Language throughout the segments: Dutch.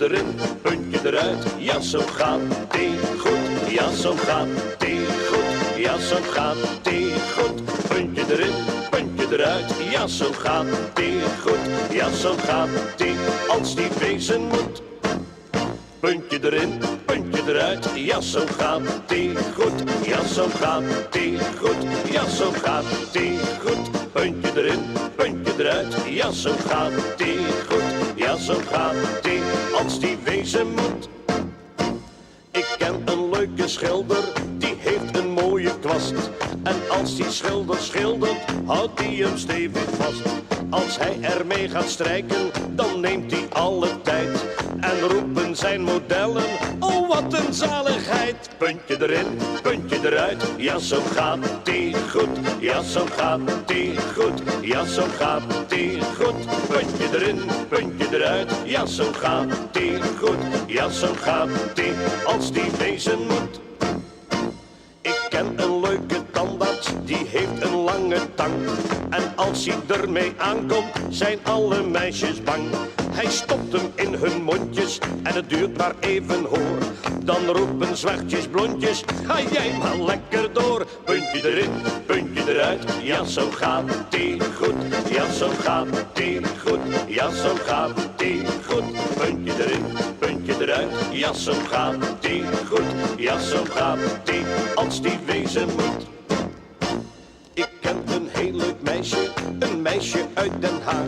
erin, puntje eruit, ja zo gaat die goed. Ja zo gaat die goed, ja zo gaat die goed. Puntje erin, puntje eruit, ja zo gaat die goed. Ja zo gaat die, als die wezen moet. Puntje erin, puntje eruit, ja zo gaat die goed. Ja zo gaat die goed, ja zo gaat die goed. Puntje erin, puntje eruit, ja zo gaat die goed. Ja zo gaat die, als die wezen moet. Ik ken een leuke schilder, die heeft een mooie kwast. En als die schilder schildert, houdt hij hem stevig vast. Als hij ermee gaat strijken, dan neemt hij alle tijd. En roepen zijn modellen, oh wat een zaligheid. Puntje erin, puntje eruit, ja zo gaat die goed. Ja zo gaat die goed, ja zo gaat die goed. Puntje erin, puntje eruit, ja zo gaat die goed. Ja zo gaat die, als die wezen moet. Ik ken een leuke tandarts, die heeft een lange tang. En als hij ermee aankomt, zijn alle meisjes bang. Hij stopt hem in hun mondjes en het duurt maar even hoor. Dan roepen zwartjes, blondjes, ga jij maar lekker door. Puntje erin, puntje eruit, ja zo gaat die goed. Ja zo gaat die goed, ja zo gaat die goed. Puntje erin, puntje eruit, ja zo gaat die goed. Ja zo gaat die, als die wezen moet. Ik ken een heel leuk meisje, een meisje uit Den Haag.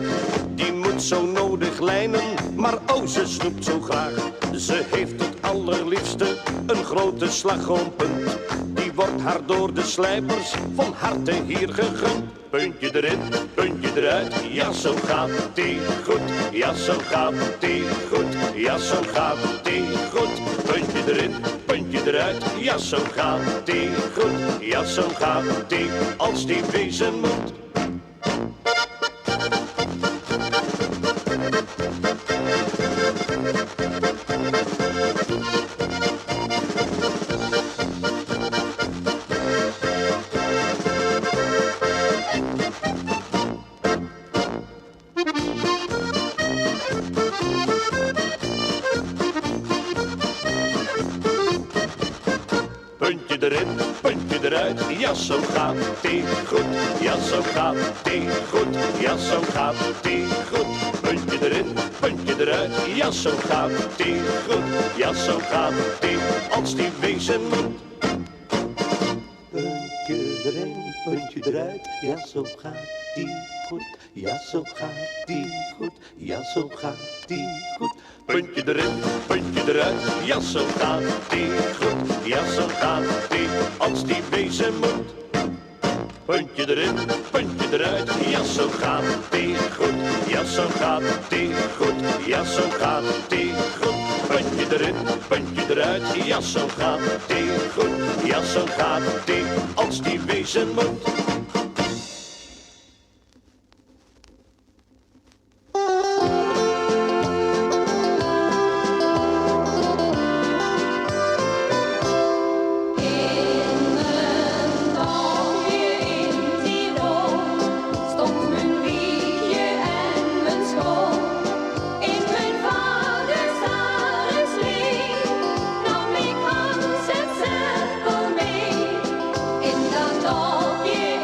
Die moet zo nodig lijnen, maar oh ze snoept zo graag. Ze heeft het allerliefste, een grote slagroompunt. Die wordt haar door de slijpers van harte hier gegund. Puntje erin, puntje eruit, ja zo gaat die goed. Ja zo gaat die goed, ja zo gaat die goed. Puntje erin, puntje eruit, ja zo gaat die goed. Ja zo gaat die, als die wezen moet. Puntje erin, puntje eruit, ja zo gaat die goed. Ja zo gaat die goed, ja zo gaat die goed. Puntje erin, puntje eruit, ja zo gaat die goed. Ja zo gaat die, als die wezen moet. Puntje erin, puntje eruit, ja zo gaat die goed. Ja zo gaat die goed, ja zo gaat die goed. Puntje erin, puntje eruit, ja zo gaat die goed. Ja zo gaat die, als die wezen moet. Puntje erin, puntje eruit, ja zo gaat die goed. Ja zo gaat die goed, ja zo gaat die goed. Puntje erin, puntje eruit, ja zo gaat die goed. Ja zo gaat die, als die wezen moet. In dat dorpje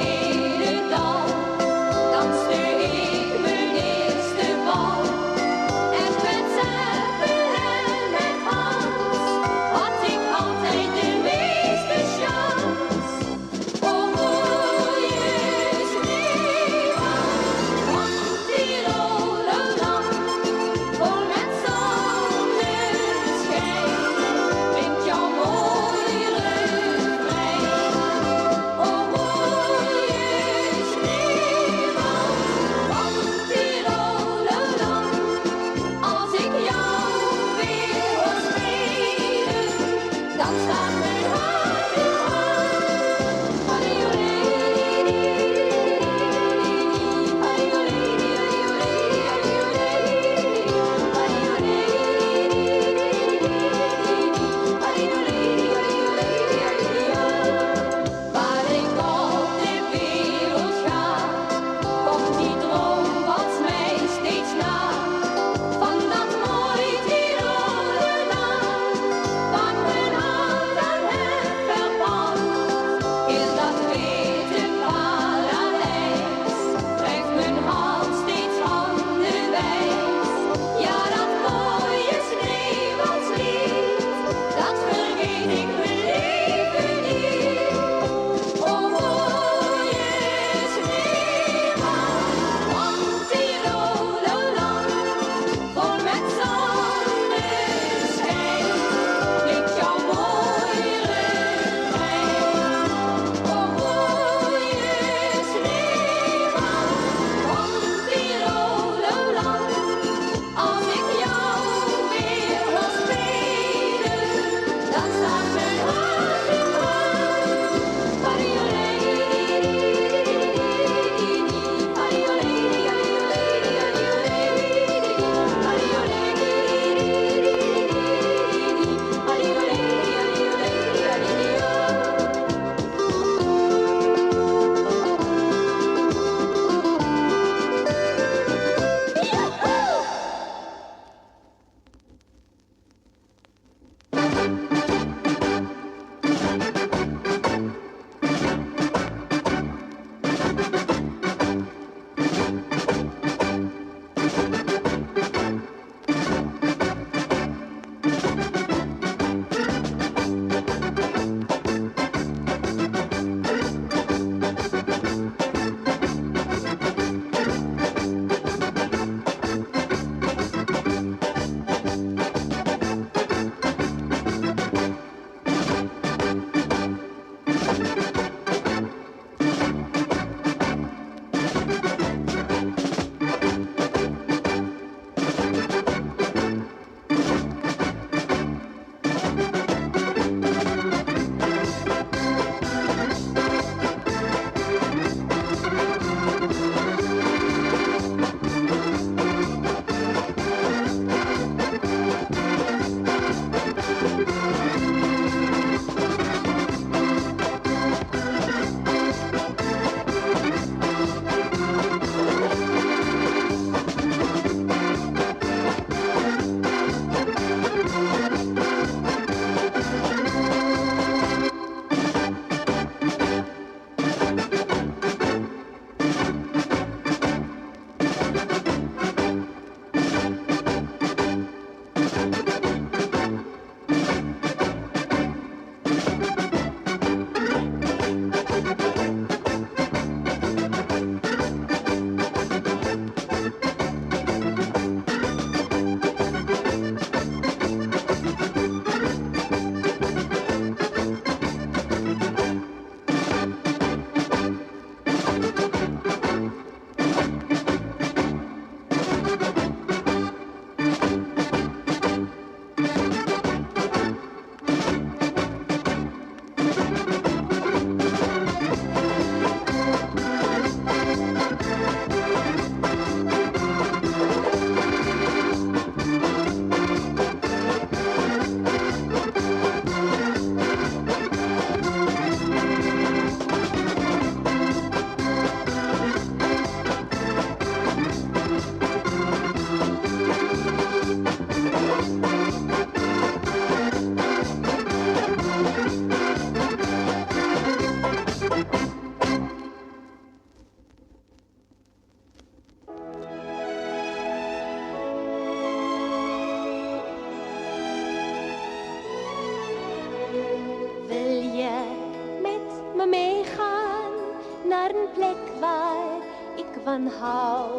van hou,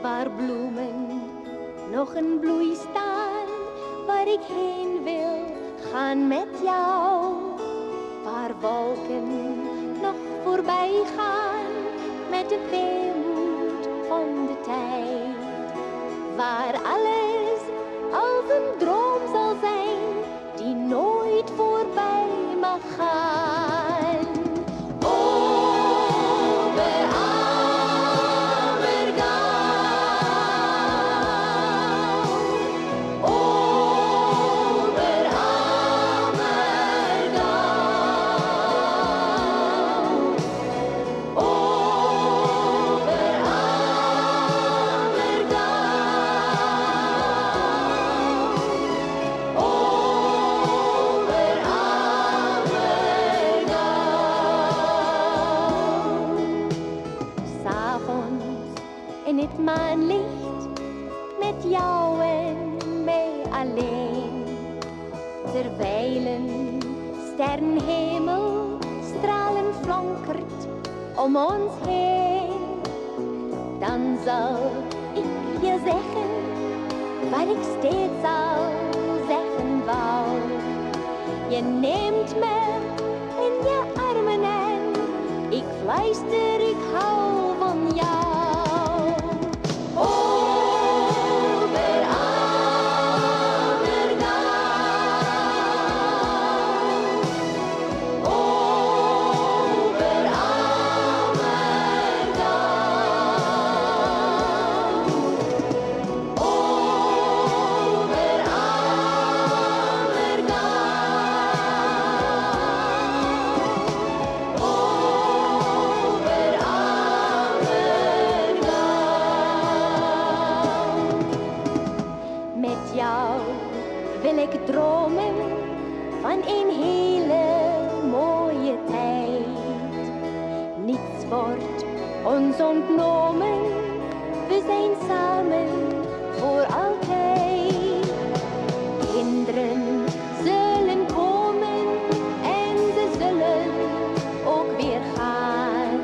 waar bloemen nog in bloei staan, waar ik heen wil gaan met jou, waar wolken nog voorbij gaan met de weemoed van de tijd, waar alles als een droom zal zijn die nooit voorbij mag gaan. In het maanlicht met jou en mij alleen, terwijl een sterrenhemel stralend flonkert om ons heen, dan zal ik je zeggen wat ik steeds al zeggen wou. Je neemt me in je armen en ik fluister, ik hou van jou. Wil ik dromen van een hele mooie tijd. Niets wordt ons ontnomen, we zijn samen voor altijd. Kinderen zullen komen en ze zullen ook weer gaan.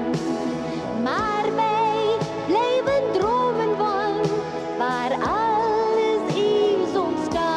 Maar wij blijven dromen van waar alles is ontstaan.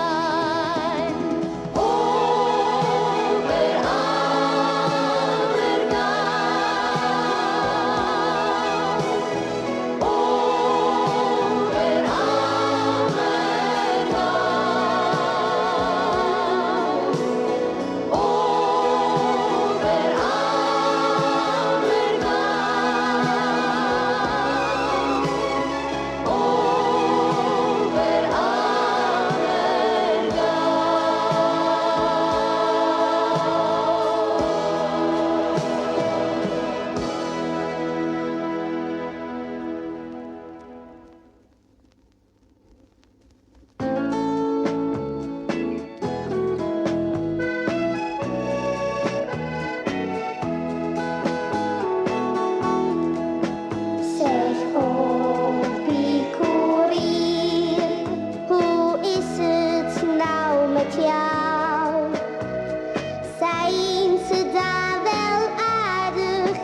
Zijn ze daar wel aardig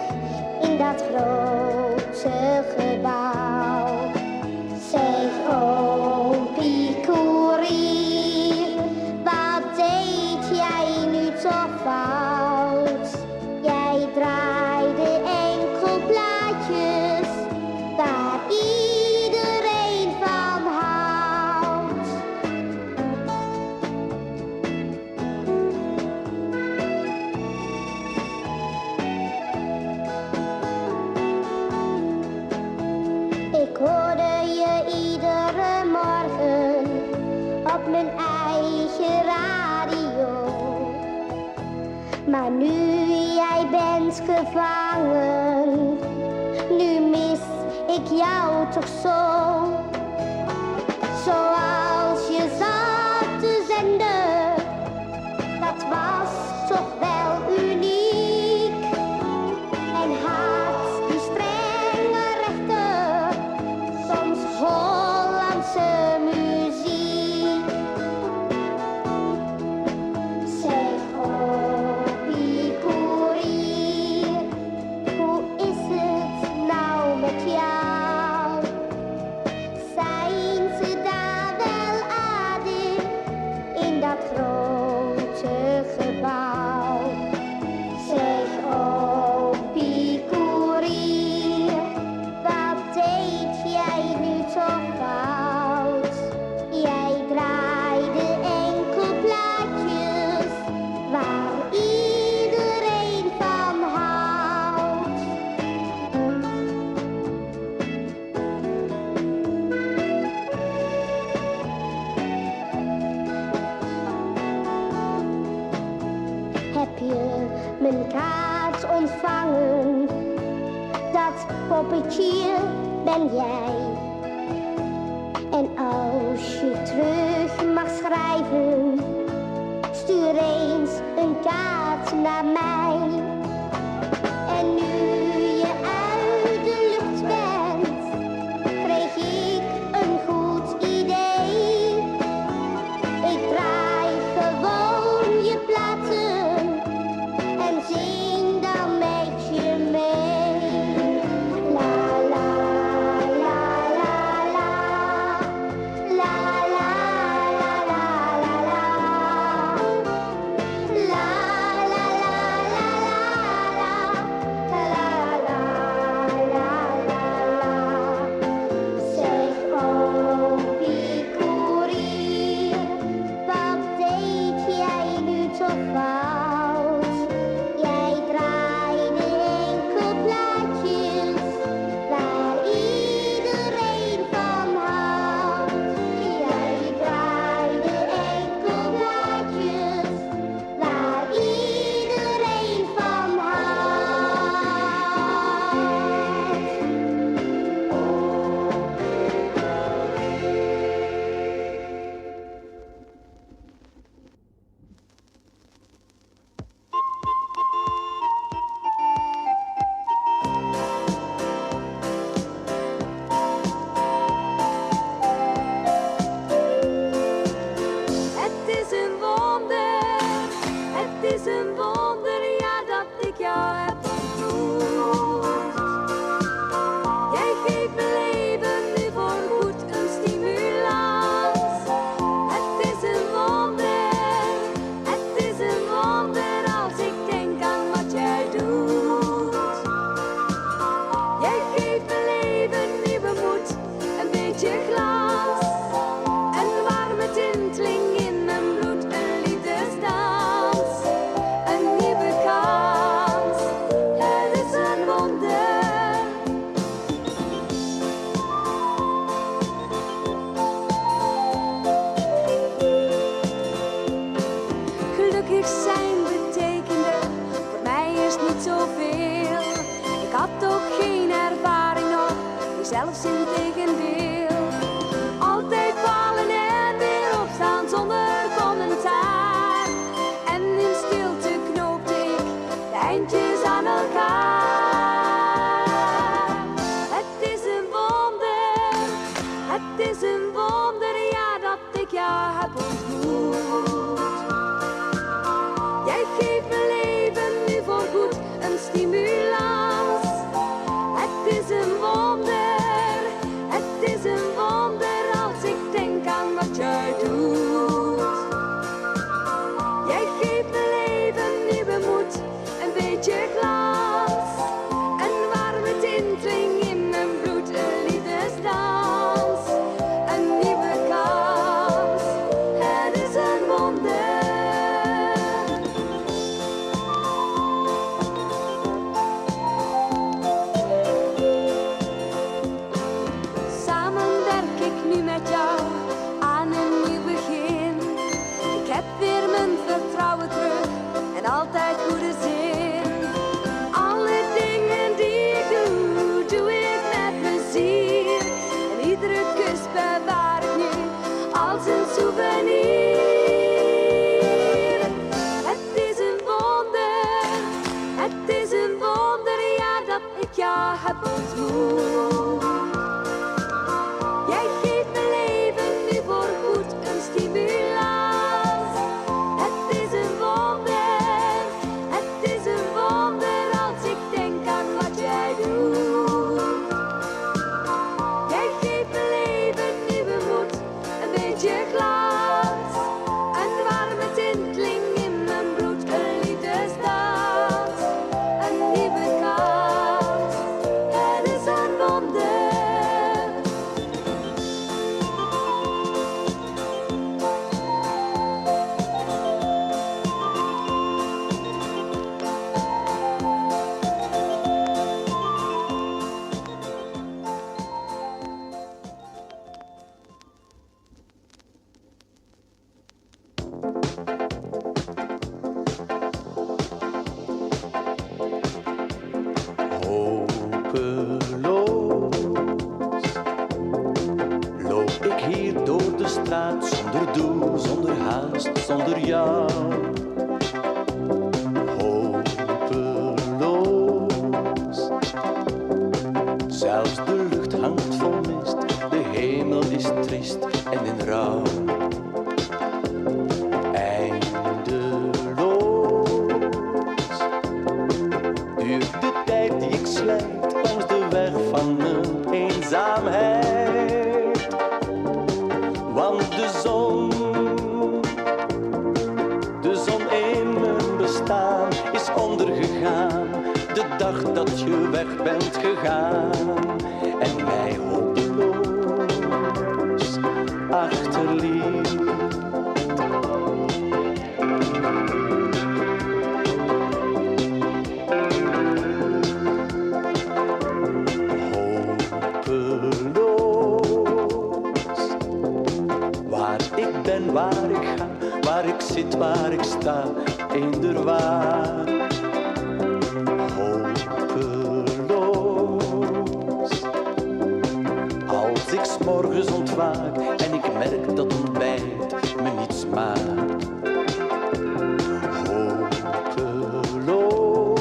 in dat grote gebouw? Zeg, oompie koerier, wat deed jij nu toch fout? Jij draaide enkel plaatjes waar iedereen van houdt. Ik hoorde je iedere morgen op mijn eigen radio. Maar nu jij bent gevangen, nu mis ik jou toch zo. Zoals je zat te zenden, dat was toch wel uniek. En had die strenge rechten, soms Hollandse muziek. Zeg, oompie koerier, hoe is het nou met jou? poppetje ben jij. En als je terug mag schrijven, stuur eens een kaart naar mij. En nu je uit de lucht bent, kreeg ik een goed idee. Ik draai gewoon je platen en zing dan met je mee. La la la la la, la la la la la la, la la la la la. Zeg oompie koerier, wat deed jij nu toch fout? Jij draaide enkel plaatjes waar iedereen van houdt. Jij draaide enkel plaatjes waar iedereen van houdt. Het is een wonder, het is een wonder, ja, dat ik jou heb ontmoet. Jij geeft mijn leven nu voorgoed een stimulans. Het is een wonder als ik denk aan wat jij doet. Jij geeft mijn leven nieuwe moed, een beetje glans. Een warme tinteling in mijn bloed, een liefdesdans. Een nieuwe kans, het is een wonder. Gelukkig zijn betekende, voor mij is niet zoveel. Ik had ook geen ervaring nog, zelfs in tegendeel. Altijd vallen en weer opstaan zonder commentaar. En in stilte knoopte ik de eindjes aan elkaar. Het is een wonder, het is een wonder, ja, dat ik jou heb ontmoet. Jij geeft mijn leven nu voorgoed een stimulans. Het is een wonder, het is een straat, zonder doel, zonder haast, zonder jou. Hopeloos. Zelfs de lucht hangt vol mist, de hemel is triest en in rouw. Duurt de tijd die ik slijt langs de weg van mijn eenzaamheid. Want de zon in mijn bestaan is ondergegaan. De dag dat je weg bent gegaan en mij hopeloos achterliet. Waar ik ga, waar ik zit, waar ik sta, eender waar. Hopeloos. Als ik 's morgens ontwaak en ik merk dat ontbijt me niet smaakt. Hopeloos.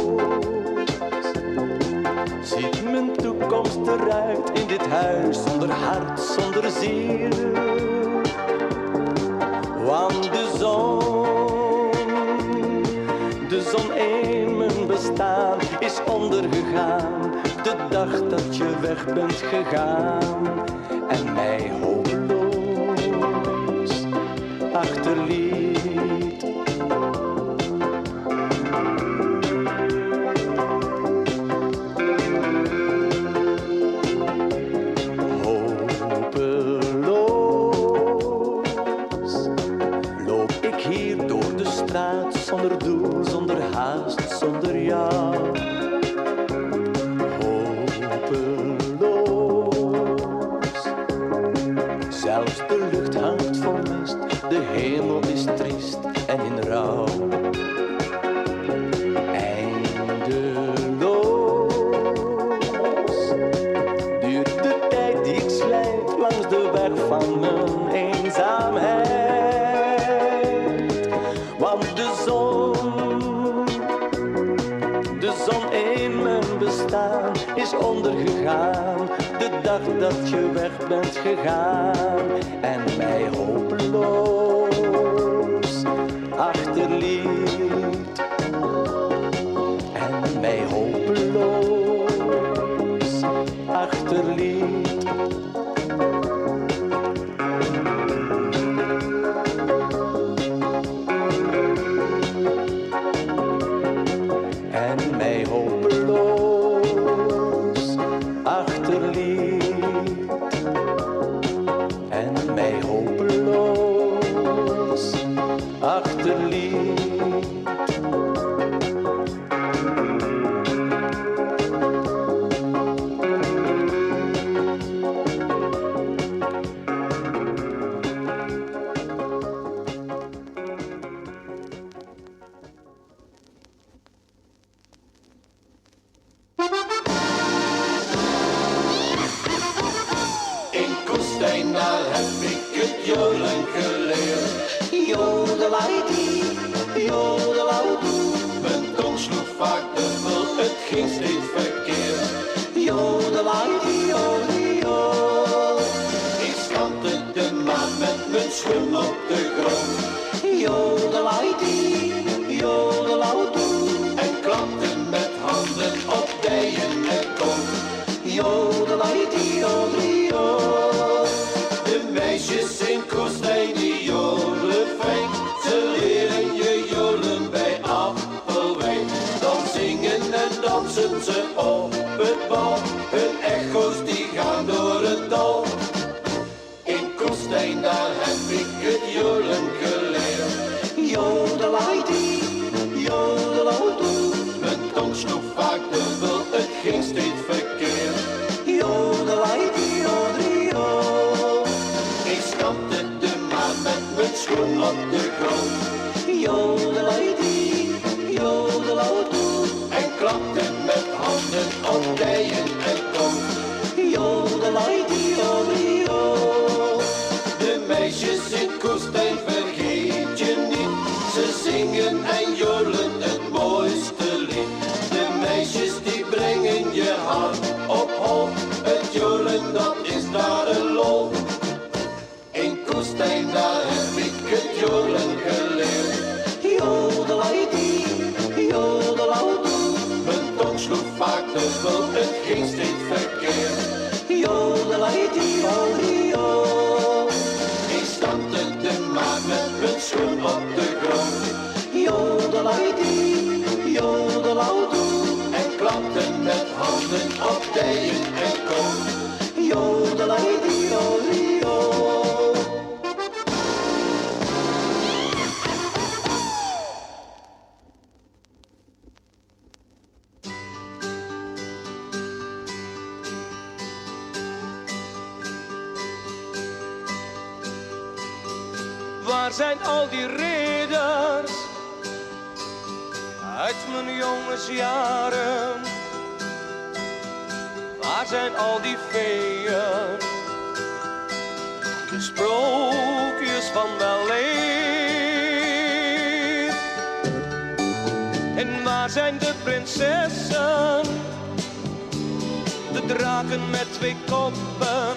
Ziet mijn toekomst eruit in dit huis zonder hart, zonder ziel. Want de zon in mijn bestaan is ondergegaan. De dag dat je weg bent gegaan en mij hopeloos achterliet. Zonder doel, zonder haast, zonder jou. Hopeloos. Zelfs de lucht hangt vol mist, de hemel is triest en in rouw. Eindeloos. Duurt de tijd die ik slijt langs de weg van mijn eenzaamheid. Want de zon in mijn bestaan is ondergegaan. De dag dat je weg bent gegaan en mij hopeloos achterliet. En mij hopeloos achterliet. En mij hopeloos achterliet. En mij hopeloos achterliet. Daar heb ik het jolen geleerd. Jodelaitie, jodelaudoe. Mijn tong sloeg vaak dubbel, het ging steeds verkeerd. Jodelaitie, jodel. Ik schampte de maan met mijn schoen op de grond. Jodelaitie, jodelaudoe. En klapte met handen op dijen en kont. Jodelaitie, jodel. Meisjes in Kostijn die jolen fijn, ze leren je jolen bij Appelwijn. Dan zingen en dansen ze op het bal, hun echo's die gaan door het dal. In Kostijn daar heb ik het jolen geleerd. Jodelaitie, jodelaudoe. Mijn tong sloeg vaak dubbel, het ging steeds verkeerd. Jodelaitie, jodelio. Ik schampte de maan met mijn schoen op de grond. Jodelaitie, jodelaudoe. En klapte met handen op dijen en kont. Jodelaitie, jodelio. De meisjes wat is daar een lol? In Koestijn, daar heb ik het jolen geleerd. Jodelaitie, jodelaudoe. Mijn tong sloeg vaak dubbel, het ging steeds verkeerd. Jodelaitie, jo. Ik stampte de maat met mijn schoen op de grond. Jodelaitie, jodelaudoe. En klapte met handen op dijen en kont. Jodelaitie, jo. Waar zijn al die ridders uit mijn jongensjaren? Waar zijn al die feeën, de sprookjes van weleer? En waar zijn de prinsessen, de draken met 2 koppen?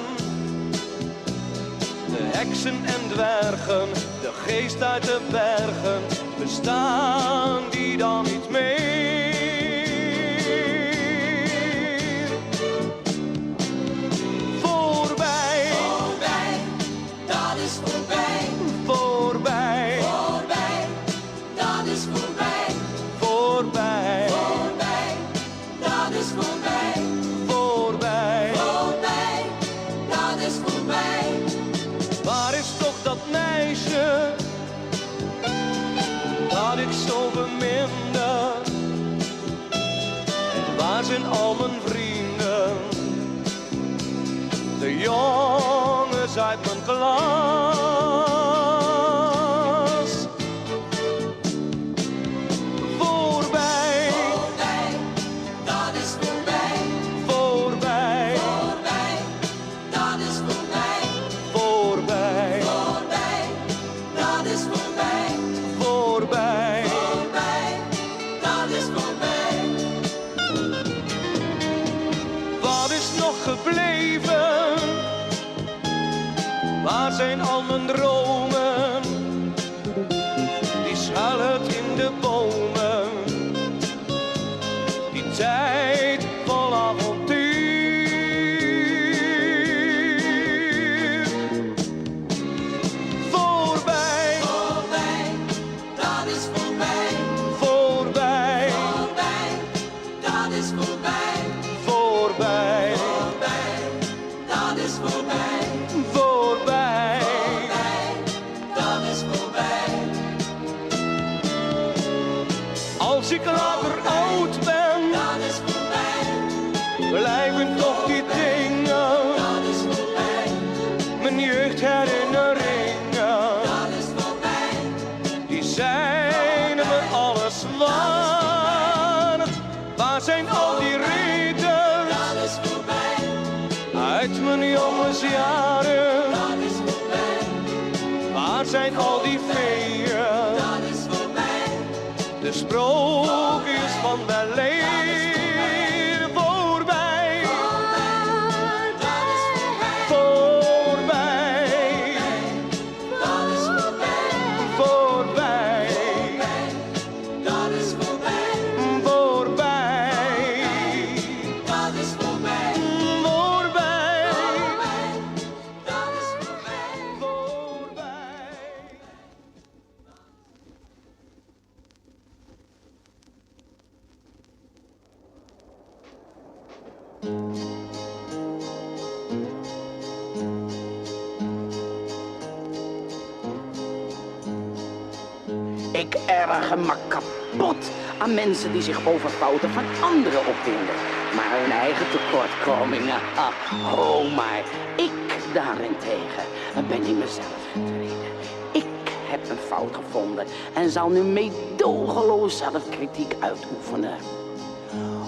De heksen en dwergen, de geest uit de bergen, bestaan die dan niet meer? Voorbij, Voorbij, dat is voorbij. voorbij, Voorbij, dat is voorbij. voorbij, Voorbij, dat is voorbij. voorbij. Voorbij, dat is voorbij. Waar is toch dat meisje dat ik zo beminde? En waar zijn al mijn vrienden, de jongens uit mijn klas? Voorbij, Voorbij, dat is voorbij. voorbij, Voorbij, dat is voorbij. voorbij, Voorbij, dat is voorbij. voorbij. Voorbij, dat is voorbij. Wat is nog gebleven? Waar zijn al mijn dromen? Die schuilen in de bomen. Die tijd vol avontuur. Voorbij, Voorbij, dat is voorbij. voorbij, Voorbij, dat is voorbij. voorbij, Voorbij, dat is voorbij. voorbij. Voorbij, dat is voorbij. Als ik later oud ben, Dat is voorbij. blijven toch die dingen, Dat is voorbij. mijn jeugdherinneringen, Dat is voorbij. die zijn me alles waard. Waar zijn al die ridders Dat is voorbij. uit mijn jongensjaren? Dat is voorbij. Waar zijn al die feeën, Dat is voorbij. de sprookjes van weleer? Voorbij, Dat is voorbij. voorbij, Dat is voorbij. voorbij, Dat is voorbij. voorbij, Dat is voorbij. voorbij, Dat is voorbij. voorbij. Ik erger me kapot aan mensen die zich over fouten van anderen opwinden. Maar hun eigen tekortkomingen, maar ik daarentegen ben in mezelf getreden. Ik heb een fout gevonden en zal nu meedogenloos zelfkritiek uitoefenen.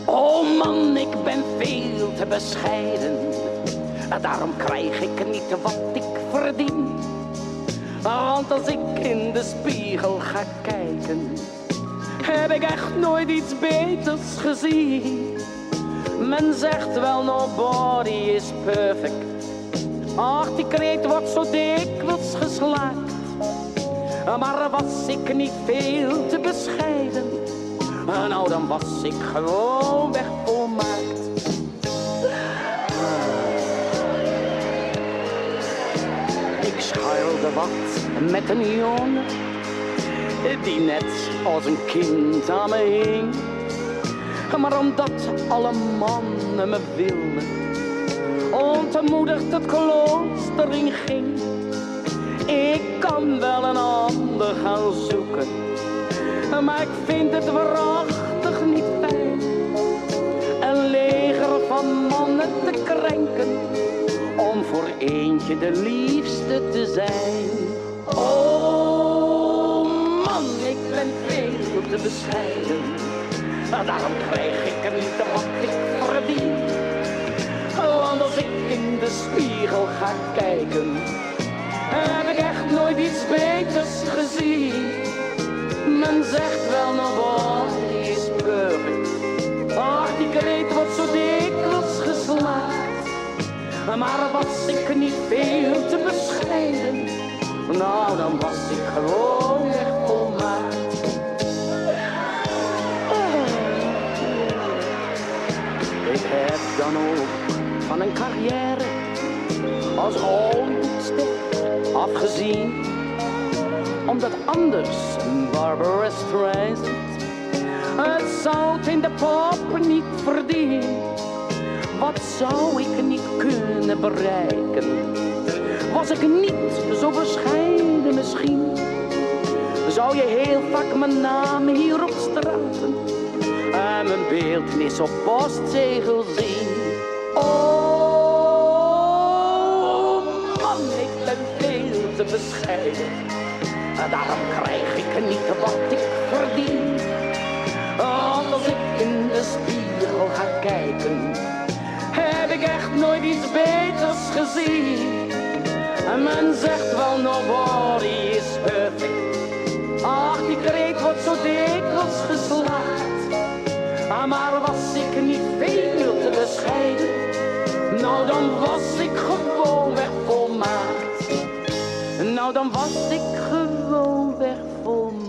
Oh man, ik ben veel te bescheiden. Daarom krijg ik niet wat ik verdien. Want als ik in de spiegel ga kijken, heb ik echt nooit iets beters gezien. Men zegt wel nobody is perfect, Ach, die kreet wordt zo dikwijls geslaakt. Maar was ik niet veel te bescheiden, nou dan was ik gewoon weg volmaakt. Ik schuilde wat met een jongen, die net als een kind aan me hing. Maar omdat alle mannen me wilden, ontmoedigd het klooster in ging. Ik kan wel een ander gaan zoeken, maar ik vind het waarachtig niet fijn een leger van mannen te krenken om voor eentje de liefste te zijn. Oh man, ik ben veel te bescheiden, daarom krijg ik niet wat ik verdien. Want als ik in de spiegel ga kijken, heb ik echt nooit iets beters gezien. Men zegt wel nobody is perfect. Ach, die kreet wordt zo dikwijls geslaakt. Maar was ik niet veel te bescheiden, nou dan was ik gewoon echt volmaakt. Ik heb dan ook van een carrière als Hollywoodster afgezien, omdat anders Barbara Streisand het zout in de pop niet verdient. Wat zou ik niet kunnen bereiken, was ik niet zo bescheiden misschien. Zou je heel vaak mijn naam hier op straten en mijn beeltenis op postzegel zien. Oh man, ik ben veel te bescheiden, daarom krijg ik niet wat ik verdien. Als ik in de spiegel ga kijken, heb ik echt nooit iets beters gezien. En men zegt wel nobody is perfect. Ach, die kreet wordt zo dikwijls geslaakt. Maar was ik niet veel te bescheiden, nou dan was ik gewoon weg volmaakt. Nou dan was ik gewoon weg volmaakt.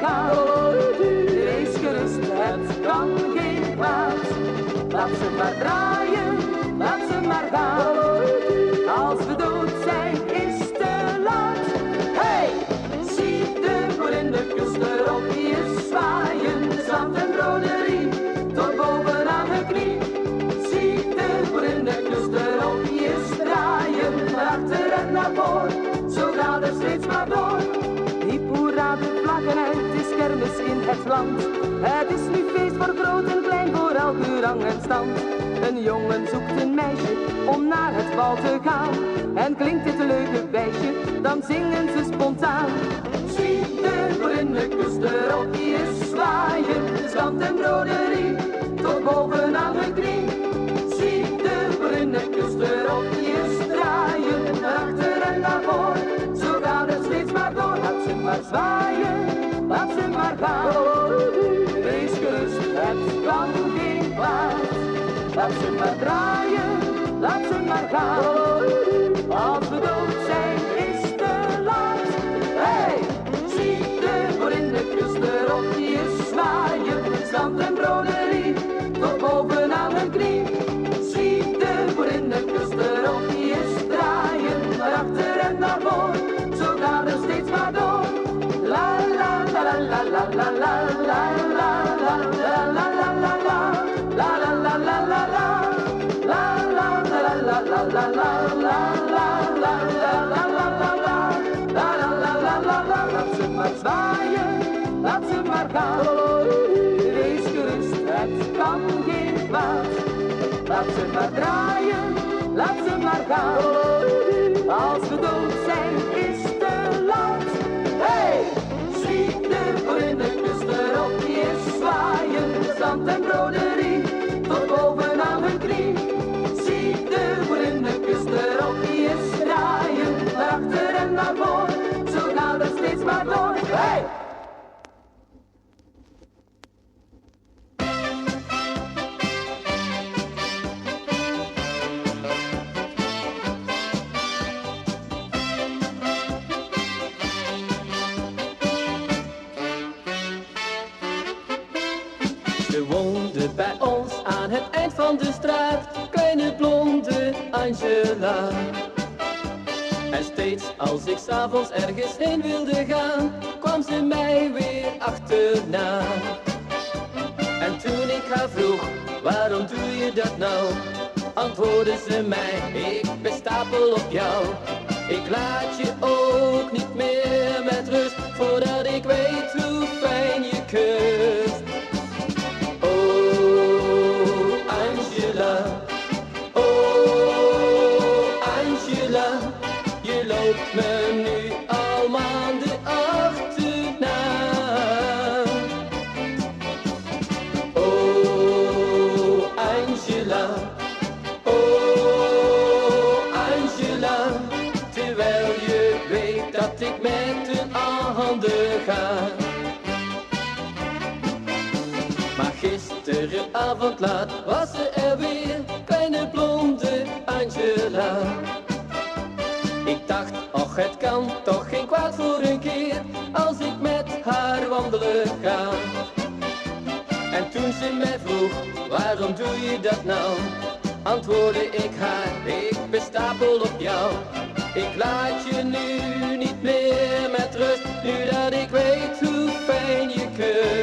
gaan. Wees gerust, het kan geen kwaad. Laat ze maar draaien, laat ze maar gaan. Als we dood zijn is te laat. Hey! Zie de boer in de kust erop hier zwaaien. Zand en broderie, tot bovenaan hun knie. Zie de boer in de kust erop hier draaien. Naar achter en naar voren, zo gaat het steeds maar door. Hiep hoera de vlaggen uit, het is kermis in het land. Het is nu feest voor groot en klein, voor elke rang en stand. Een jongen zoekt een meisje om naar het bal te gaan. En klinkt dit een leuke wijsje, dan zingen ze spontaan. Zie de boer in de kust erop hier zwaaien. Zand en broderie, tot bovenaan hun knie. Zie de boer in de kust erop hier draaien. Naar achter en naar voren, zo gaat het steeds maar door. Laat ze maar zwaaien, laat ze maar gaan. Wees gerust, het kan geen kwaad. Laat ze maar draaien, laat ze maar gaan. Als we dood zijn is te laat. Hey! Zie de boer in de kust erop hier zwaaien. Zand en broderie, tot bovenaan hun knie. Zie de boer in de kust erop hier draaien. Naar achter en naar voren, zo gaat het steeds maar door. La la la la la la la la la la la la la la la. La la la la la la. La la la la la la la la la la la la la la la. La la la la la la. Laat ze maar zwaaien, laat ze maar gaan. Wees gerust, het kan geen kwaad. Laat ze maar draaien, laat ze maar gaan. Als we dood zijn is te laat. Hey! Zie de boer in de kust erop hier zwaaien. Zand en broderie, tot bovenaan hun knie. Zie de boer in de kust erop hier draaien. Naar achter en naar voren, zo gaat het steeds maar door. Hey! Ze woonde bij ons aan het eind van de straat, kleine blonde Angela. En steeds als ik 's avonds ergens heen wilde gaan, kwam ze mij weer achterna. En toen ik haar vroeg, waarom doe je dat nou? Antwoordde ze mij, ik ben stapel op jou. Ik laat je ook niet meer met rust, voordat ik weet hoe fijn je kust. Je loopt me nu al maanden achterna. Oh Angela, terwijl je weet dat ik met een ander ga. Maar gisteravond laat was ze er weer, kleine blonde Angela. Ik dacht, och het kan toch geen kwaad voor een keer, als ik met haar wandelen ga. En toen ze mij vroeg, waarom doe je dat nou? Antwoordde ik haar, ik ben stapel op jou. Ik laat je nu niet meer met rust, nu dat ik weet hoe fijn je kunt.